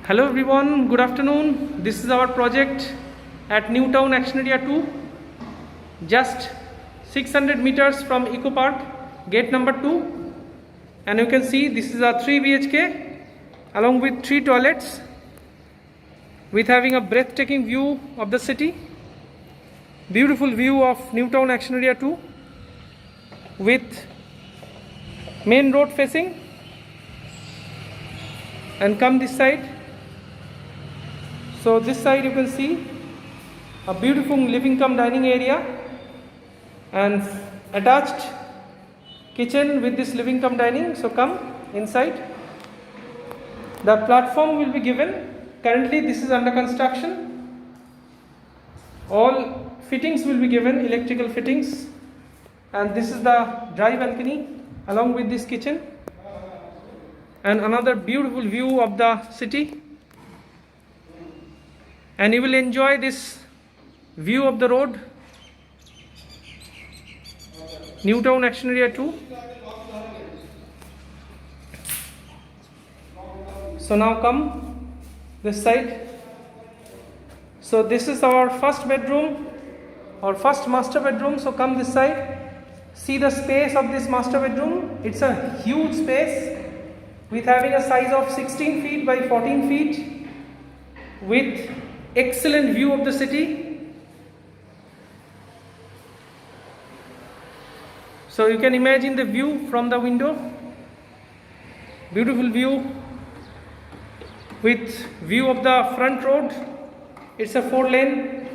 Hello everyone, good afternoon. This is our project at New Town Action Area 2, just 600 meters from Eco Park, gate number 2. And you can see this is a 3 BHK along with 3 toilets, with having a breathtaking view of the city. Beautiful view of New Town Action Area 2 with main road facing. And come this side. So this side you can see a beautiful living cum dining area and attached kitchen with this living cum dining. So come inside. The platform will be given. Currently this is under construction. All fittings will be given, electrical fittings, and this is the dry balcony along with this kitchen, and another beautiful view of the city. And you will enjoy this view of the road, New Town Action Area 2. So now come this side. So this is our first bedroom, our first master bedroom. So come this side. See the space of this master bedroom. It's a huge space with having a size of 16 feet by 14 feet with excellent view of the city. So you can imagine the view from the window. Beautiful view with view of the front road. It's a 4-lane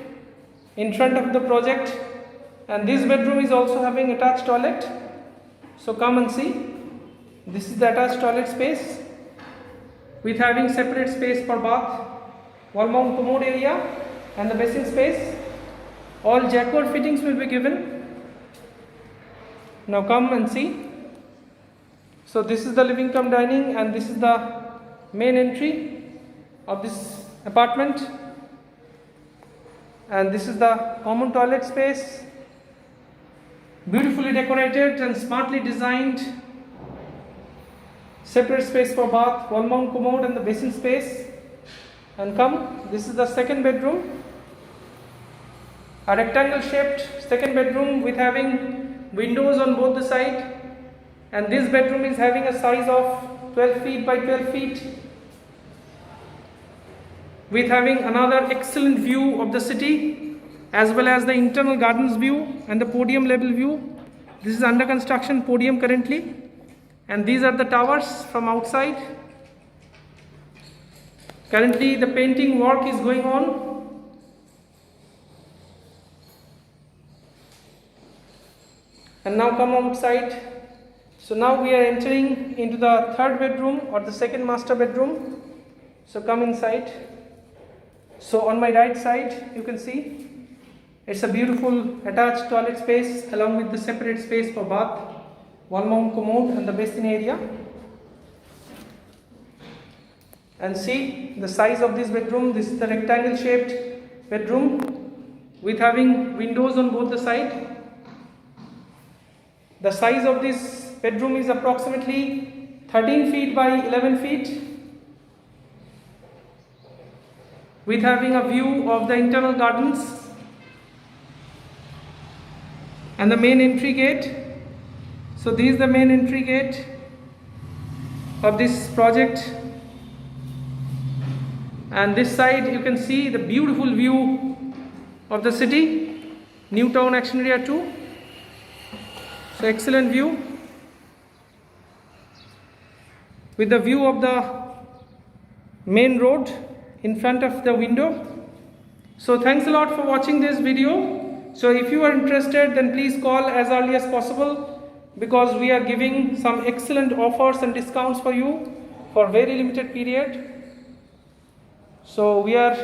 in front of the project, and this bedroom is also having attached toilet. So come and see. This is the attached toilet space with having separate space for bath, wall mount commode area, and the basin space. All jacquard fittings will be given. Now come and see. So this is the living cum dining, and this is the main entry of this apartment, and this is the common toilet space, beautifully decorated and smartly designed. Separate space for bath, wall mount commode, and the basin space. And come, this is the second bedroom, a rectangle shaped second bedroom with having windows on both the side, and this bedroom is having a size of 12 feet by 12 feet with having another excellent view of the city as well as the internal gardens view and the podium level view. This is under construction podium currently, and these are the towers from outside. Currently the painting work is going on. And now come outside. So now we are entering into the third bedroom or the second master bedroom. So come inside. So on my right side you can see it's a beautiful attached toilet space along with the separate space for bath, wall mount commode, and the basin area. And see the size of this bedroom. This is the rectangle shaped bedroom with having windows on both the side. The size of this bedroom is approximately 13 feet by 11 feet with having a view of the internal gardens and the main entry gate. So this is the main entry gate of this project. And this side you can see the beautiful view of the city, New Town Action Area 2. So excellent view with the view of the main road in front of the window. So thanks a lot for watching this video. So if you are interested, then please call as early as possible, because we are giving some excellent offers and discounts for you for very limited period. So we are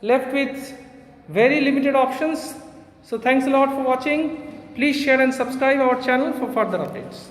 left with very limited options. So thanks a lot for watching. Please share and subscribe our channel for further updates.